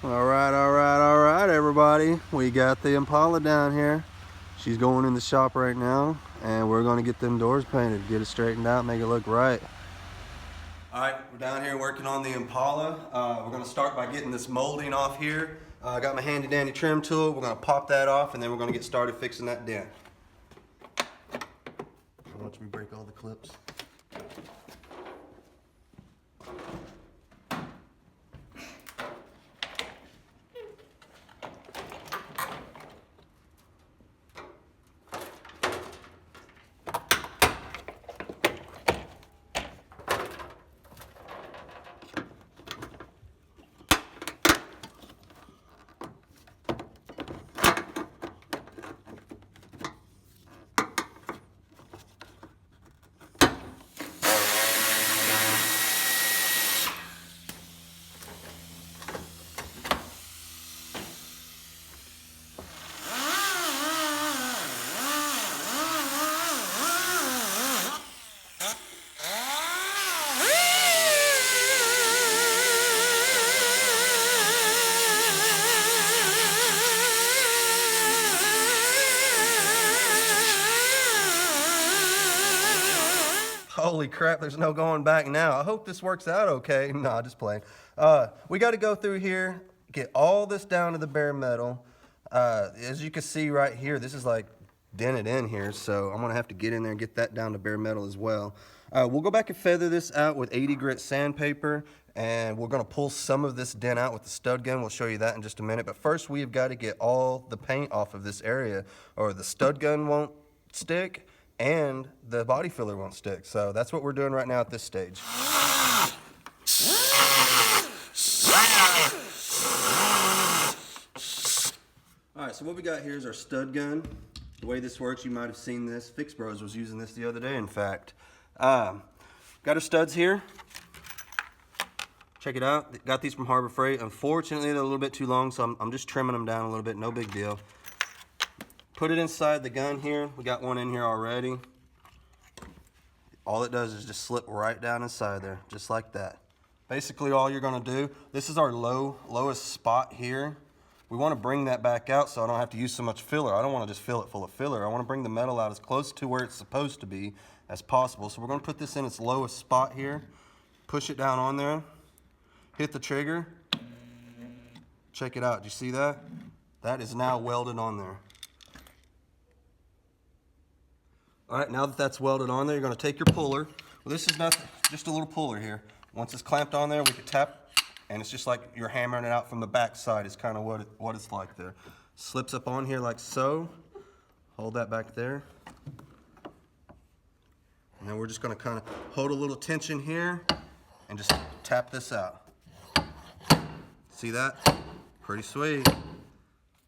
All right, everybody. We got the Impala down here. She's going in the shop right now, and we're going to get them doors painted, get it straightened out, make it look right. All right, we're down here working on the Impala. We're going to start by getting this molding off here. I got my handy dandy trim tool. We're going to pop that off, and then we're going to get started fixing that dent. Watch me break all the clips. Holy crap, there's no going back now. I hope this works out okay. Nah, just playing. We got to go through here, get all this down to the bare metal. As you can see right here, this is like dented in here, so I'm going to have to get in there and get that down to bare metal as well. We'll go back and feather this out with 80 grit sandpaper, and we're going to pull some of this dent out with the stud gun. We'll show you that in just a minute. But first, we've got to get all the paint off of this area, or the stud gun won't stick and the body filler won't stick. So that's what we're doing right now at this stage. All right, so what we got here is our stud gun. The way this works, you might have seen this. Fix Bros was using this the other day, in fact. Got our studs here. Check it out. Got these from Harbor Freight. Unfortunately, they're a little bit too long, so I'm just trimming them down a little bit. No big deal. Put it inside the gun here. We got one in here already. All it does is just slip right down inside there, just like that. Basically, all you're gonna do, this is our lowest spot here. We wanna bring that back out so I don't have to use so much filler. I don't wanna just fill it full of filler. I wanna bring the metal out as close to where it's supposed to be as possible. So we're gonna put this in its lowest spot here, push it down on there, hit the trigger. Check it out, do you see that? That is now welded on there. All right, now that that's welded on there, you're gonna take your puller. Well, this is nothing, just a little puller here. Once it's clamped on there, we can tap, and it's just like you're hammering it out from the back side is kind of what it's like there. Slips up on here like so. Hold that back there. And then we're just gonna kind of hold a little tension here and just tap this out. See that? Pretty sweet.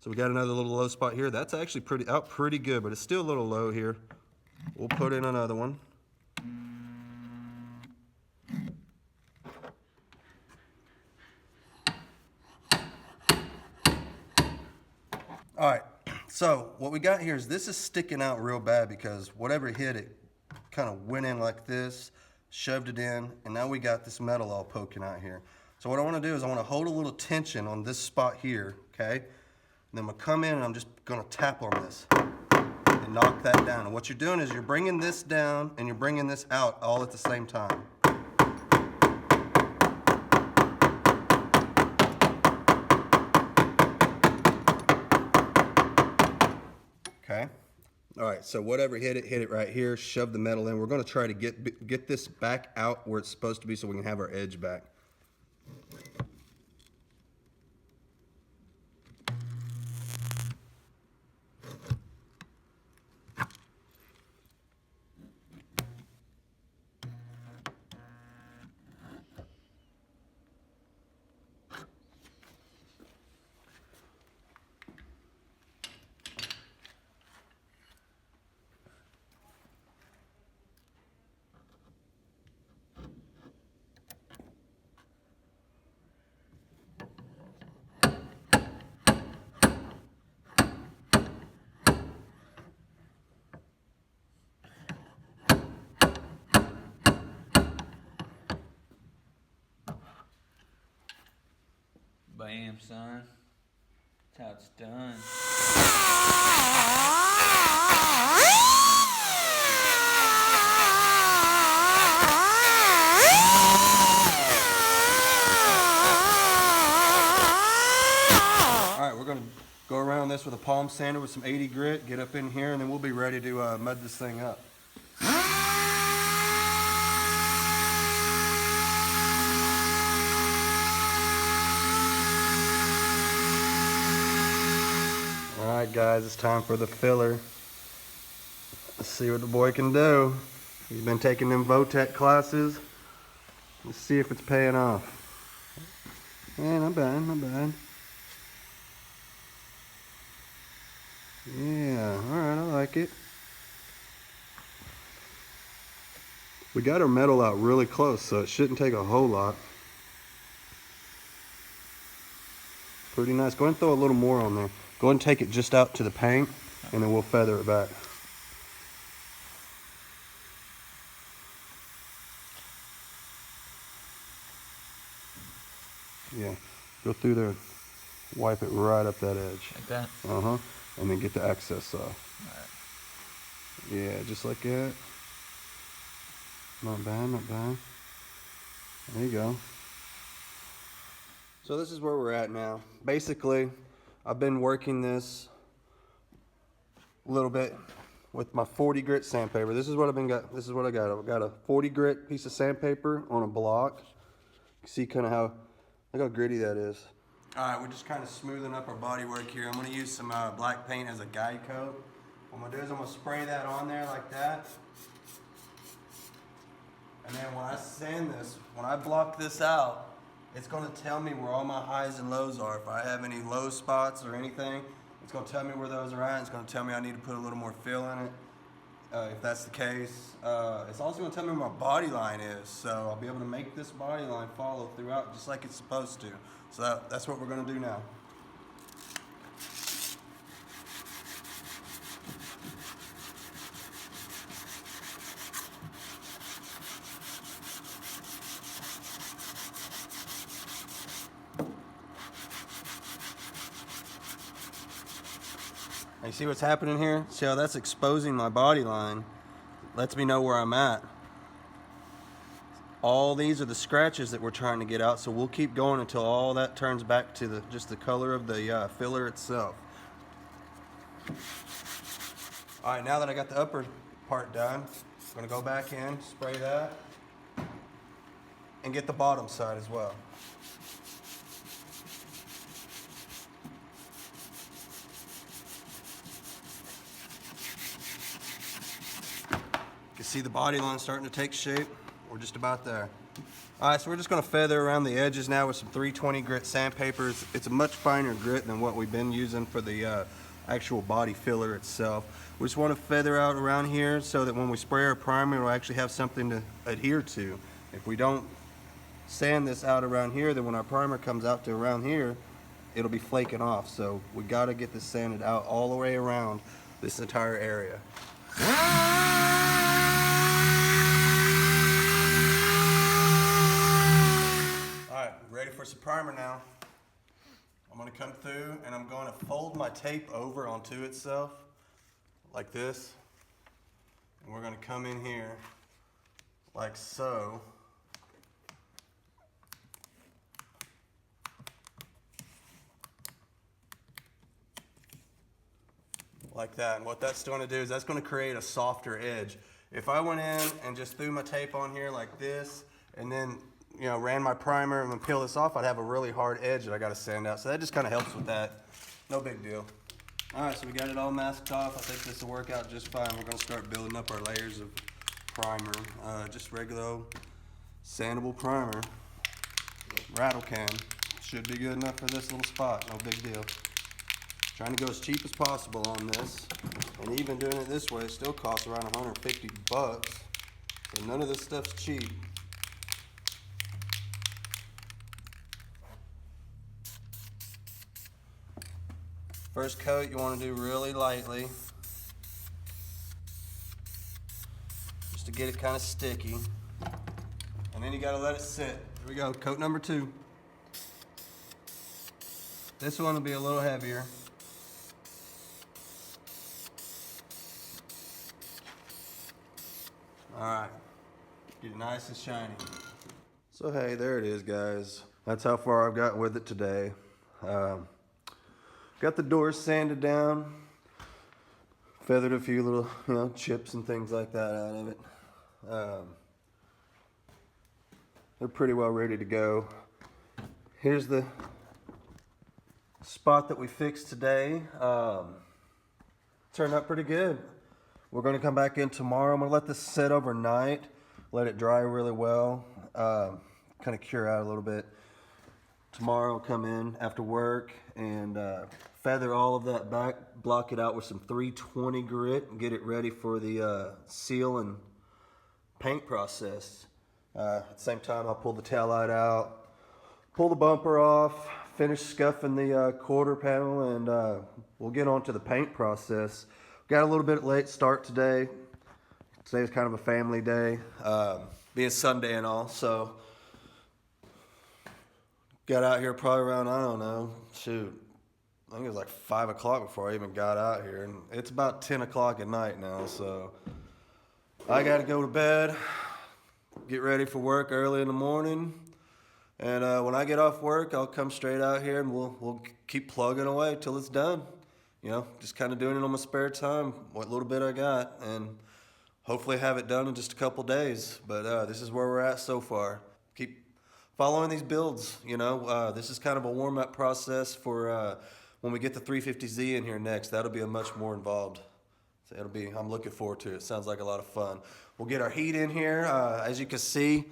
So we got another little low spot here. That's actually pretty good, but it's still a little low here. We'll put in another one. All right, so what we got here is this is sticking out real bad because whatever hit it kind of went in like this, shoved it in, and now we got this metal all poking out here. So what I want to do is I want to hold a little tension on this spot here, okay? And then I'm going to come in and I'm just going to tap on this and knock that down. And what you're doing is you're bringing this down and you're bringing this out all at the same time. Okay. All right, so whatever hit it right here, shove the metal in. We're going to try to get this back out where it's supposed to be so we can have our edge back. Bam, son. That's how it's done. All right, we're gonna go around this with a palm sander with some 80 grit, get up in here, and then we'll be ready to mud this thing up. All right, guys, it's time for the filler. Let's see what the boy can do. He's been taking them Votech classes. Let's see if it's paying off. Yeah, not bad, not bad. Yeah, all right, I like it. We got our metal out really close, so it shouldn't take a whole lot. Pretty nice. Go ahead and throw a little more on there. Go ahead and take it just out to the paint, and then we'll feather it back. Yeah, go through there, wipe it right up that edge. Like that? Uh-huh, and then get the excess off. Alright. Yeah, just like that. Not bad, not bad. There you go. So this is where we're at now. Basically, I've been working this a little bit with my 40 grit sandpaper. This is what this is what I got. I've got a 40 grit piece of sandpaper on a block. You see kind of how, look how gritty that is. All right, we're just kind of smoothing up our body work here. I'm gonna use some black paint as a guide coat. What I'm gonna do is I'm gonna spray that on there like that. And then when I sand this, when I block this out, it's gonna tell me where all my highs and lows are. If I have any low spots or anything, it's gonna tell me where those are at. It's gonna tell me I need to put a little more fill in it, if that's the case. It's also gonna tell me where my body line is, so I'll be able to make this body line follow throughout just like it's supposed to. So that's what we're gonna do now. You see what's happening here? See how that's exposing my body line? Lets me know where I'm at. All these are the scratches that we're trying to get out, so we'll keep going until all that turns back to just the color of the filler itself. All right, now that I got the upper part done, I'm gonna go back in, spray that, and get the bottom side as well. You can see the body line starting to take shape. We're just about there. All right, so we're just gonna feather around the edges now with some 320 grit sandpaper. It's a much finer grit than what we've been using for the actual body filler itself. We just wanna feather out around here so that when we spray our primer, it'll actually have something to adhere to. If we don't sand this out around here, then when our primer comes out to around here, it'll be flaking off. So we gotta get this sanded out all the way around this entire area. Ready for some primer now. I'm gonna come through and I'm going to fold my tape over onto itself like this. And we're gonna come in here like so. Like that. And what that's gonna do is that's gonna create a softer edge. If I went in and just threw my tape on here like this and then ran my primer and then peel this off, I'd have a really hard edge that I gotta sand out. So that just kind of helps with that. No big deal. All right, so we got it all masked off. I think this will work out just fine. We're gonna start building up our layers of primer. Just regular old sandable primer. Rattle can. Should be good enough for this little spot, no big deal. Trying to go as cheap as possible on this. And even doing it this way, it still costs around 150 bucks. So none of this stuff's cheap. First coat you want to do really lightly, just to get it kind of sticky. And then you got to let it sit. Here we go, coat number 2. This one will be a little heavier. All right, get it nice and shiny. So hey, there it is, guys. That's how far I've gotten with it today. Got the doors sanded down, feathered a few little, chips and things like that out of it. They're pretty well ready to go. Here's the spot that we fixed today. Turned out pretty good. We're going to come back in tomorrow. I'm going to let this sit overnight, let it dry really well, kind of cure out a little bit. Tomorrow I'll come in after work and feather all of that back, block it out with some 320 grit and get it ready for the seal and paint process. At the same time, I'll pull the taillight out, pull the bumper off, finish scuffing the quarter panel, and we'll get on to the paint process. Got a little bit late start today. Today's kind of a family day, being Sunday and all, so got out here probably around, I don't know, shoot, I think it was like 5 o'clock before I even got out here, and it's about 10 o'clock at night now, so I got to go to bed, get ready for work early in the morning, and when I get off work, I'll come straight out here and we'll keep plugging away till it's done. Just kind of doing it on my spare time, what little bit I got, and hopefully have it done in just a couple days. But this is where we're at so far. Keep following these builds. This is kind of a warm-up process for when we get the 350Z in here next. That'll be a much more involved. So I'm looking forward to it. Sounds like a lot of fun. We'll get our heat in here. As you can see,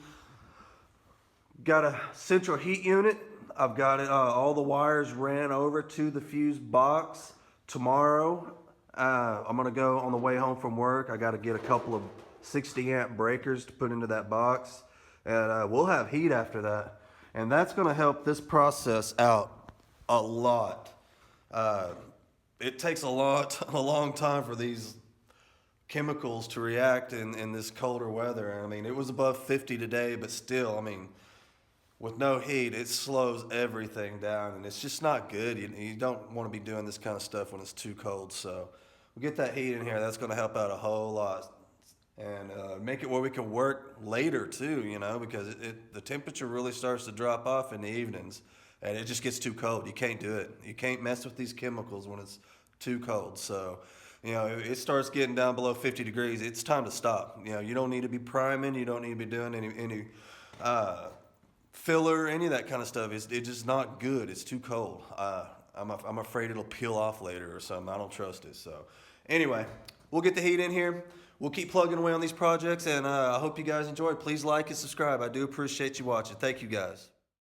got a central heat unit. I've got it. All the wires ran over to the fuse box. Tomorrow, I'm going to go on the way home from work. I got to get a couple of 60 amp breakers to put into that box. And we'll have heat after that. And that's going to help this process out a lot. It takes a long time for these chemicals to react in this colder weather. I mean, it was above 50 today, but still, with no heat, it slows everything down, and it's just not good. You don't want to be doing this kind of stuff when it's too cold. So we'll get that heat in here. That's going to help out a whole lot, and make it where we can work later too. Because the temperature really starts to drop off in the evenings, and it just gets too cold. You can't do it. You can't mess with these chemicals when it's too cold. So it starts getting down below 50 degrees. It's time to stop. You don't need to be priming. You don't need to be doing any filler, any of that kind of stuff. It's just not good. It's too cold. I'm afraid it'll peel off later or something. I don't trust it. So anyway, we'll get the heat in here. We'll keep plugging away on these projects, and I hope you guys enjoy. Please like and subscribe. I do appreciate you watching. Thank you, guys.